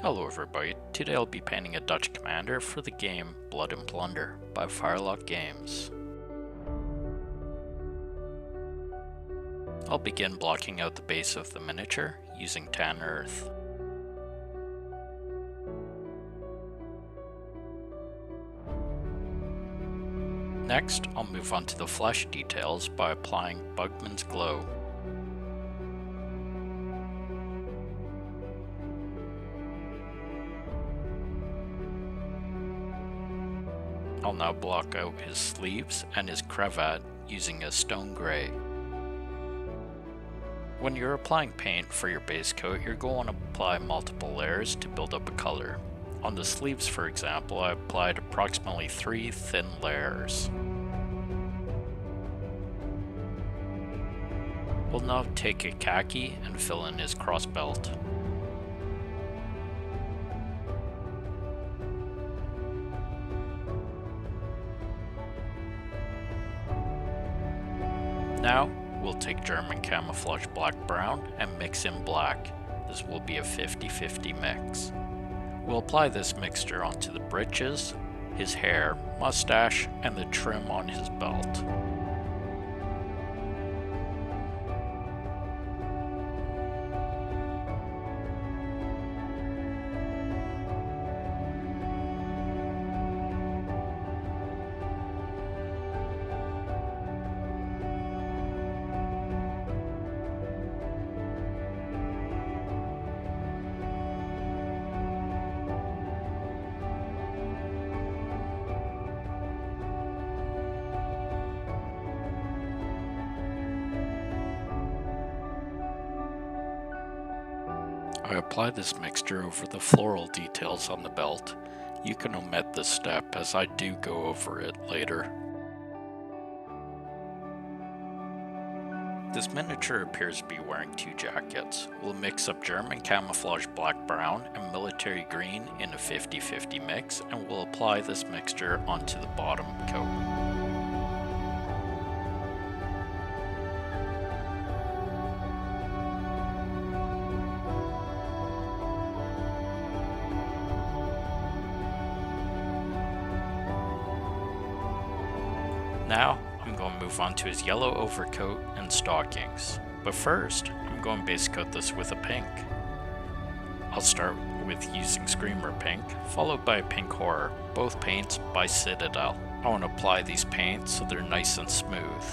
Hello everybody, today I'll be painting a Dutch commander for the game Blood Plunder by Firelock Games. I'll begin blocking out the base of the miniature using tan earth. Next, I'll move on to the flesh details by applying Bugman's Glow. I'll now block out his sleeves and his cravat using a stone grey. When you're applying paint for your base coat, you're going to apply multiple layers to build up a color. On the sleeves, for example, I applied approximately 3 thin layers. We'll now take a khaki and fill in his crossbelt. Now, we'll take German camouflage black-brown and mix in black. This will be a 50-50 mix. We'll apply this mixture onto the breeches, his hair, mustache, and the trim on his belt. I apply this mixture over the floral details on the belt. You can omit this step as I do go over it later. This miniature appears to be wearing 2 jackets. We'll mix up German camouflage black-brown and military green in a 50-50 mix, and we'll apply this mixture onto the bottom coat. Now, I'm going to move on to his yellow overcoat and stockings. But first, I'm going to base coat this with a pink. I'll start with using Screamer Pink, followed by Pink Horror, both paints by Citadel. I want to apply these paints so they're nice and smooth.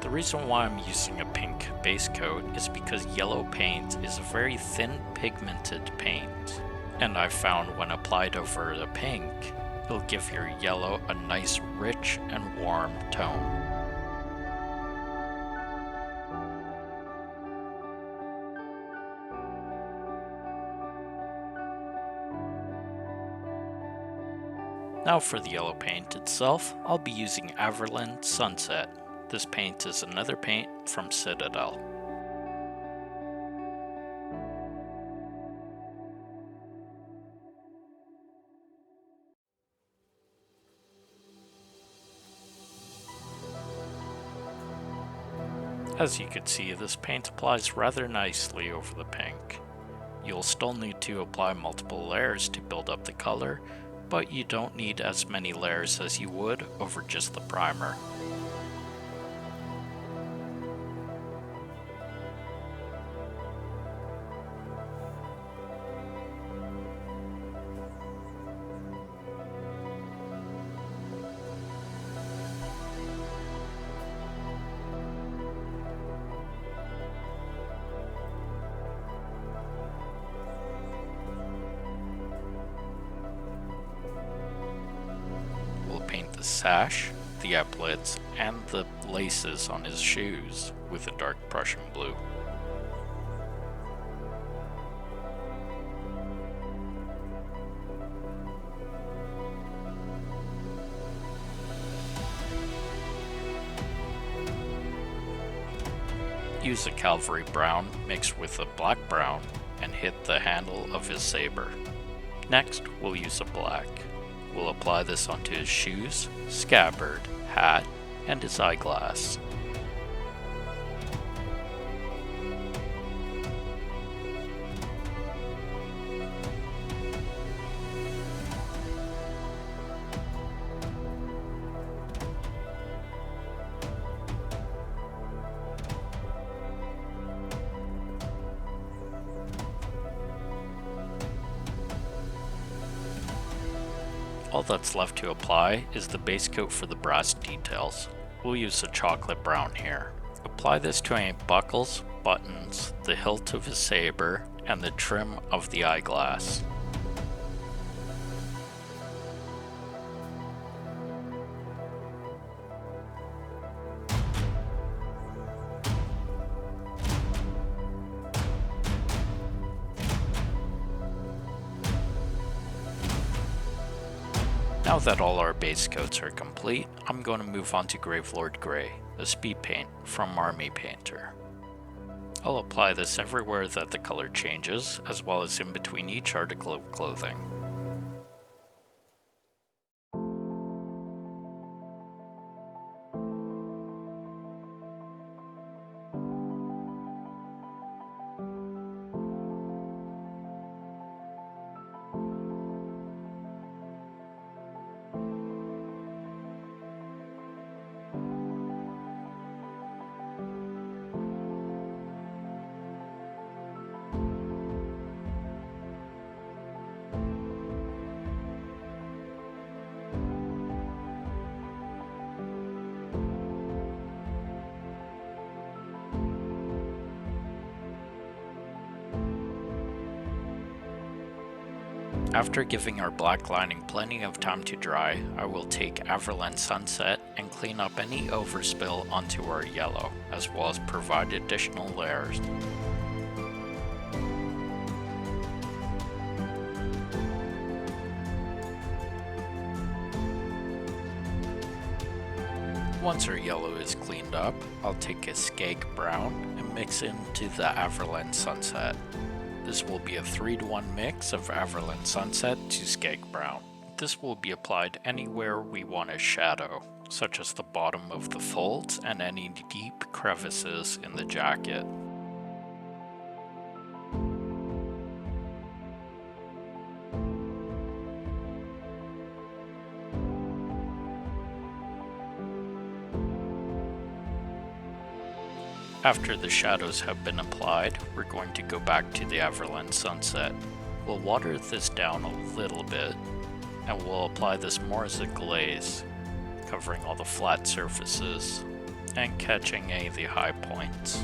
The reason why I'm using a pink base coat is because yellow paint is a very thin pigmented paint. And I've found when applied over the pink, it'll give your yellow a nice rich and warm tone. Now for the yellow paint itself, I'll be using Averland Sunset. This paint is another paint from Citadel. As you can see, this paint applies rather nicely over the pink. You'll still need to apply multiple layers to build up the color, but you don't need as many layers as you would over just the primer. Paint the sash, the epaulets, and the laces on his shoes with a dark Prussian blue. Use a cavalry brown mixed with a black brown and hit the handle of his saber. Next, we'll use a black. We'll apply this onto his shoes, scabbard, hat, and his eyeglass. All that's left to apply is the base coat for the brass details. We'll use a chocolate brown here. Apply this to any buckles, buttons, the hilt of his saber, and the trim of the eyeglass. Now that all our base coats are complete, I'm going to move on to Gravelord Grey, a speed paint from Army Painter. I'll apply this everywhere that the color changes, as well as in between each article of clothing. After giving our black lining plenty of time to dry, I will take Averland Sunset and clean up any overspill onto our yellow, as well as provide additional layers. Once our yellow is cleaned up, I'll take a Skag Brown and mix into the Averland Sunset. This will be a 3-to-1 mix of Averland Sunset to Skag Brown. This will be applied anywhere we want a shadow, such as the bottom of the folds and any deep crevices in the jacket. After the shadows have been applied, we're going to go back to the Averland Sunset. We'll water this down a little bit, and we'll apply this more as a glaze, covering all the flat surfaces and catching any of the high points.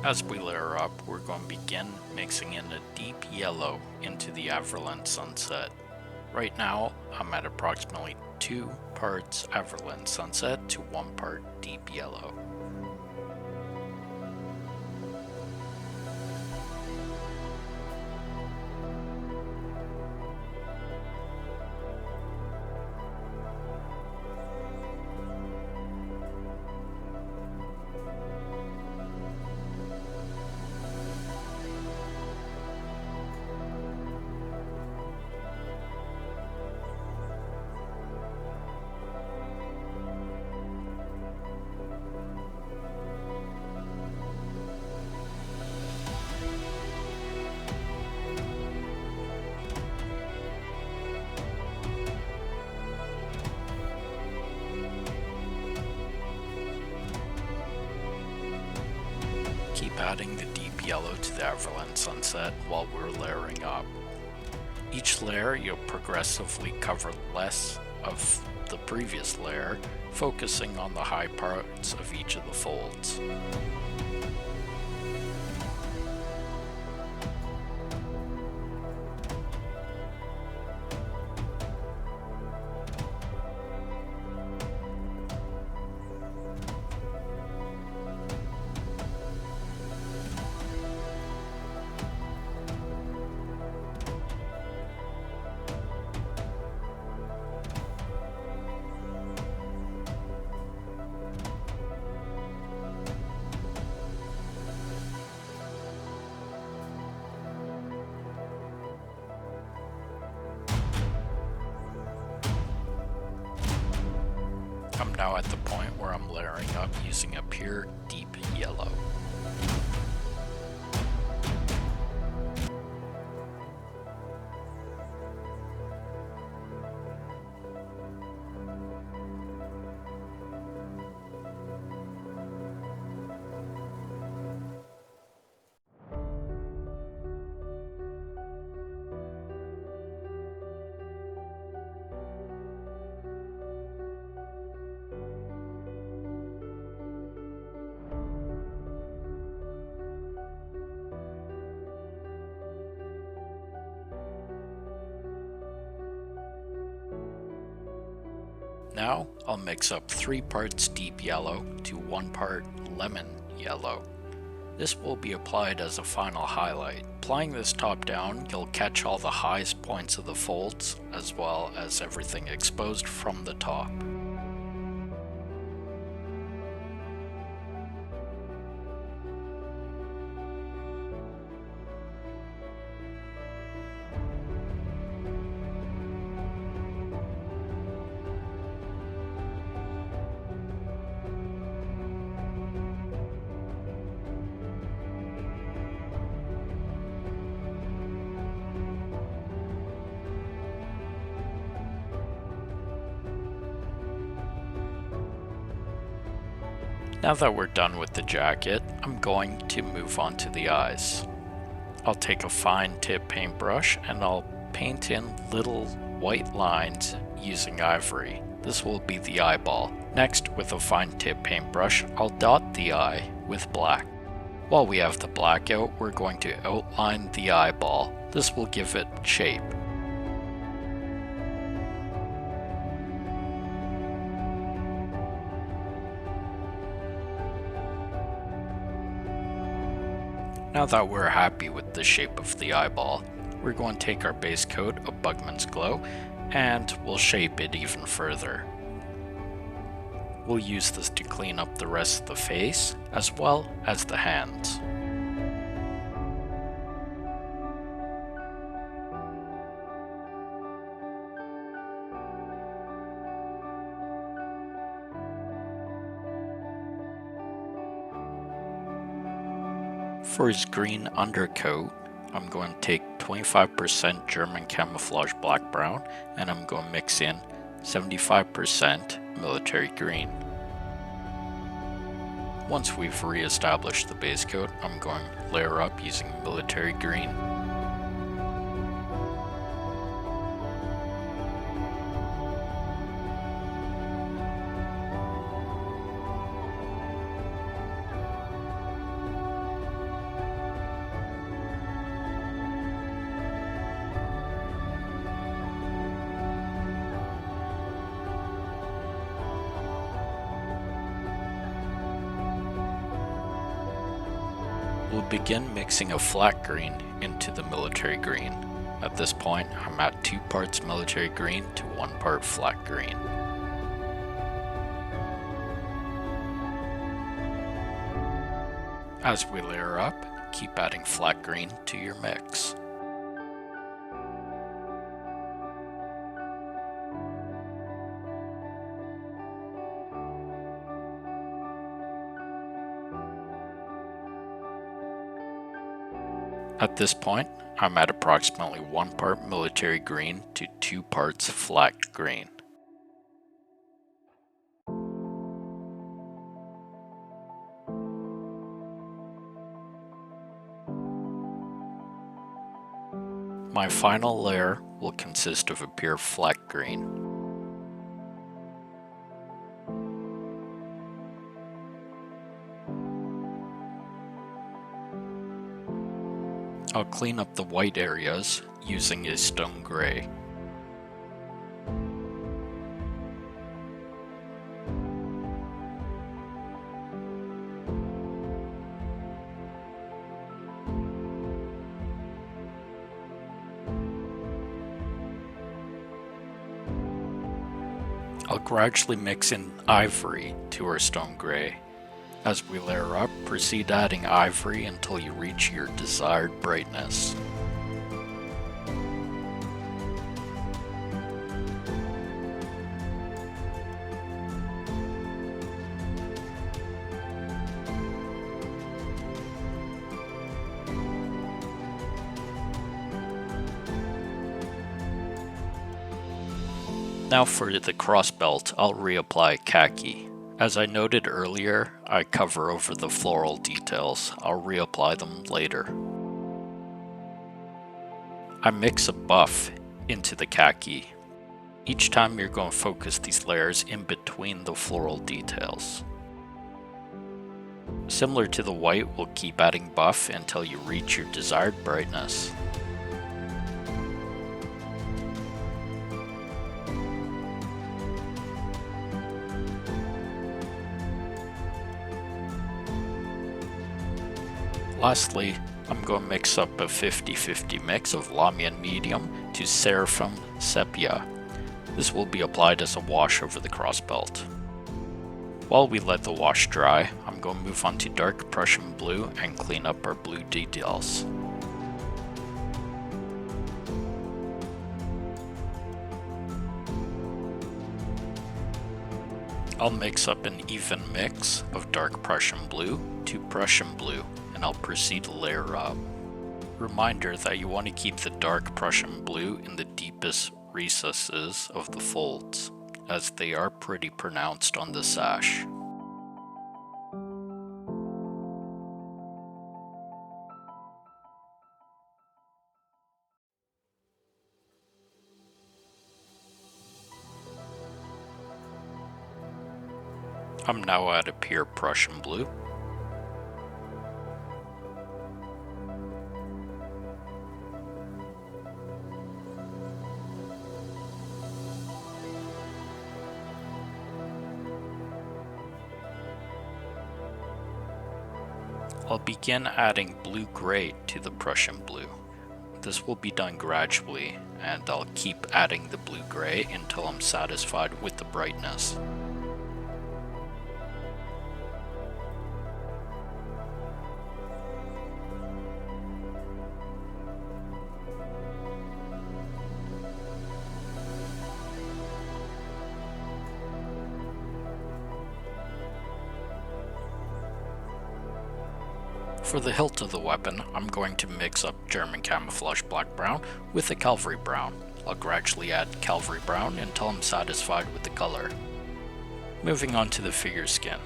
As we layer up, we're going to begin mixing in a deep yellow into the Averland Sunset. Right now, I'm at approximately 2 parts Averland Sunset to 1 part deep yellow. Keep adding the deep yellow to the Averland Sunset while we're layering up. Each layer you'll progressively cover less of the previous layer, focusing on the high parts of each of the folds. now at the point where I'm layering up using a pure deep yellow. Now I'll mix up 3 parts deep yellow to 1 part lemon yellow. This will be applied as a final highlight. Applying this top down, you'll catch all the highest points of the folds as well as everything exposed from the top. Now that we're done with the jacket, I'm going to move on to the eyes. I'll take a fine tip paintbrush and I'll paint in little white lines using ivory. This will be the eyeball. Next, with a fine tip paintbrush, I'll dot the eye with black. While we have the black out, we're going to outline the eyeball. This will give it shape. Now that we're happy with the shape of the eyeball, we're going to take our base coat of Bugman's Glow and we'll shape it even further. We'll use this to clean up the rest of the face as well as the hands. For his green undercoat, I'm going to take 25% German camouflage black brown and I'm going to mix in 75% military green. Once we've re-established the base coat, I'm going to layer up using military green. We'll begin mixing a flat green into the military green. At this point, I'm at 2 parts military green to 1 part flat green. As we layer up, keep adding flat green to your mix. At this point, I'm at approximately 1 part military green to 2 parts flat green. My final layer will consist of a pure flat green. I'll clean up the white areas using a stone gray. I'll gradually mix in ivory to our stone gray. As we layer up, proceed adding ivory until you reach your desired brightness. Now for the crossbelt, I'll reapply khaki. As I noted earlier, I cover over the floral details. I'll reapply them later. I mix a buff into the khaki. Each time you're going to focus these layers in between the floral details. Similar to the white, we'll keep adding buff until you reach your desired brightness. Lastly, I'm going to mix up a 50-50 mix of Lamian Medium to Seraphim Sepia. This will be applied as a wash over the crossbelt. While we let the wash dry, I'm going to move on to dark Prussian blue and clean up our blue details. I'll mix up an even mix of dark Prussian blue to Prussian blue, and I'll proceed to layer up. Reminder that you want to keep the dark Prussian blue in the deepest recesses of the folds, as they are pretty pronounced on the sash. I'm now at a pure Prussian blue. I'll begin adding blue-gray to the Prussian blue. This will be done gradually, and I'll keep adding the blue-gray until I'm satisfied with the brightness. For the hilt of the weapon, I'm going to mix up German Camouflage Black Brown with the Cavalry Brown. I'll gradually add Cavalry Brown until I'm satisfied with the color. Moving on to the figure skin.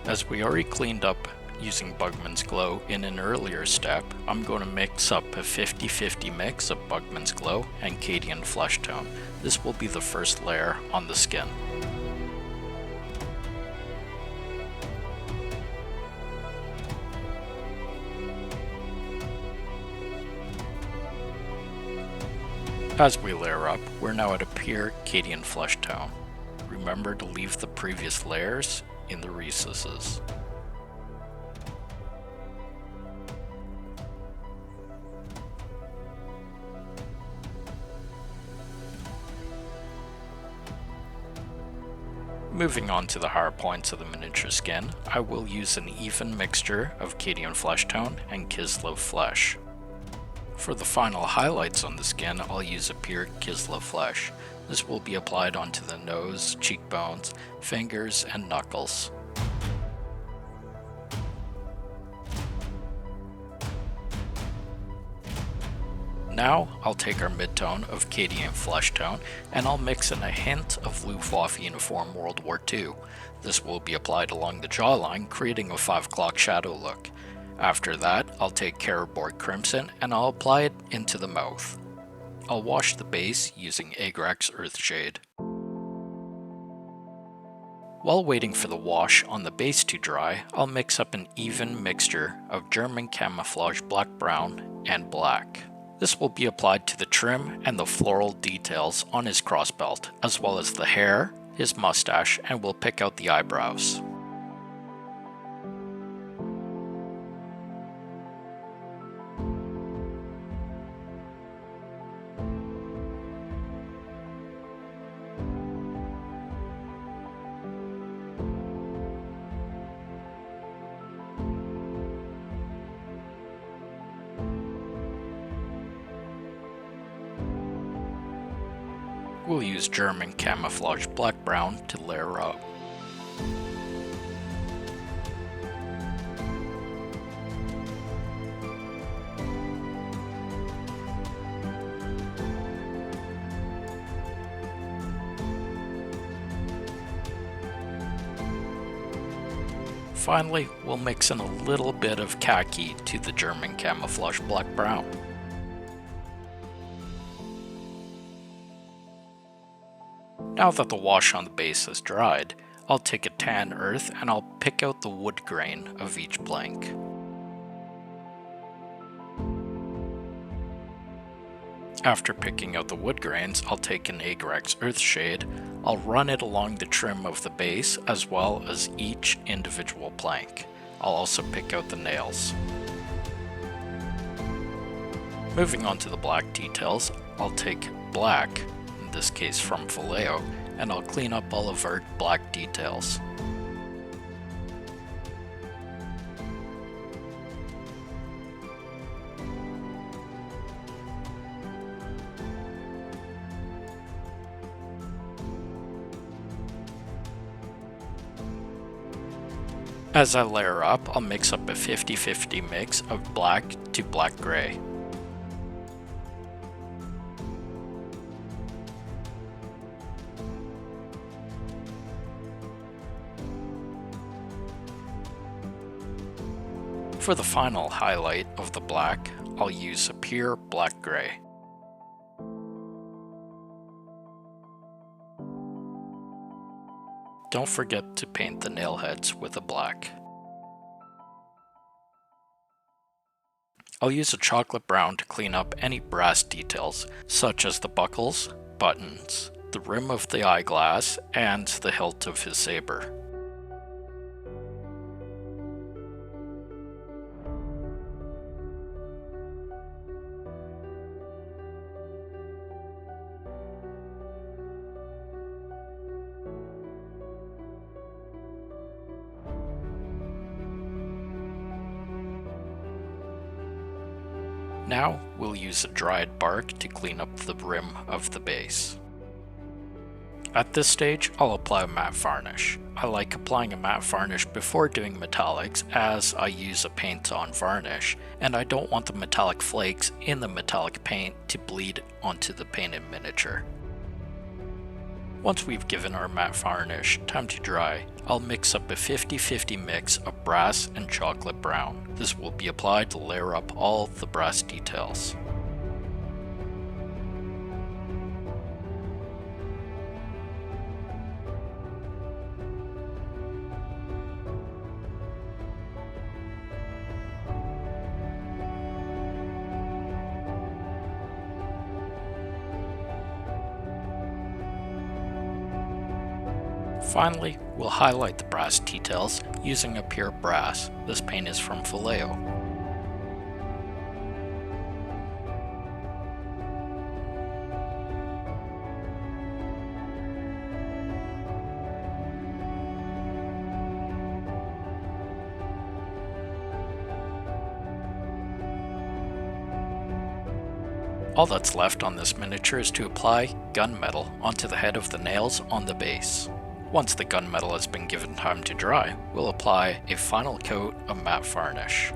As we already cleaned up using Bugman's Glow in an earlier step, I'm going to mix up a 50-50 mix of Bugman's Glow and Cadian Flesh Tone. This will be the first layer on the skin. As we layer up, we're now at a pure Cadian Flesh Tone. Remember to leave the previous layers in the recesses. Moving on to the higher points of the miniature skin, I will use an even mixture of Cadian Flesh Tone and Kislev Flesh. For the final highlights on the skin, I'll use a pure Kislev Flesh. This will be applied onto the nose, cheekbones, fingers, and knuckles. Now, I'll take our mid-tone of Cadian Flesh Tone and I'll mix in a hint of Luftwaffe uniform World War II. This will be applied along the jawline, creating a 5 o'clock shadow look. After that, I'll take Karaborg Crimson and I'll apply it into the mouth. I'll wash the base using Agrax Earthshade. While waiting for the wash on the base to dry, I'll mix up an even mixture of German Camouflage Black Brown and Black. This will be applied to the trim and the floral details on his crossbelt, as well as the hair, his mustache, and we'll pick out the eyebrows. We'll use German Camouflage Black Brown to layer up. Finally, we'll mix in a little bit of khaki to the German camouflage black-brown. Now that the wash on the base has dried, I'll take a tan earth and I'll pick out the wood grain of each plank. After picking out the wood grains, I'll take an Agrax earth shade. I'll run it along the trim of the base as well as each individual plank. I'll also pick out the nails. Moving on to the black details, I'll take black, in this case from Vallejo, and I'll clean up all of our black details. As I layer up, I'll mix up a 50-50 mix of black to black-gray. For the final highlight of the black, I'll use a pure black-gray. Don't forget to paint the nail heads with a black. I'll use a chocolate brown to clean up any brass details, such as the buckles, buttons, the rim of the eyeglass, and the hilt of his saber. Now we'll use a dried bark to clean up the rim of the base. At this stage, I'll apply a matte varnish. I like applying a matte varnish before doing metallics as I use a paint-on varnish, and I don't want the metallic flakes in the metallic paint to bleed onto the painted miniature. Once we've given our matte varnish time to dry, I'll mix up a 50-50 mix of brass and chocolate brown. This will be applied to layer up all the brass details. Finally, we'll highlight the brass details using a pure brass. This paint is from Vallejo. All that's left on this miniature is to apply gunmetal onto the head of the nails on the base. Once the gunmetal has been given time to dry, we'll apply a final coat of matte varnish.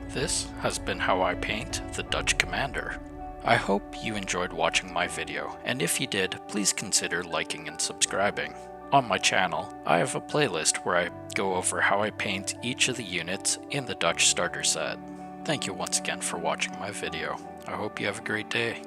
This has been how I paint the Dutch Commander. I hope you enjoyed watching my video, and if you did, please consider liking and subscribing. On my channel, I have a playlist where I go over how I paint each of the units in the Dutch starter set. Thank you once again for watching my video. I hope you have a great day.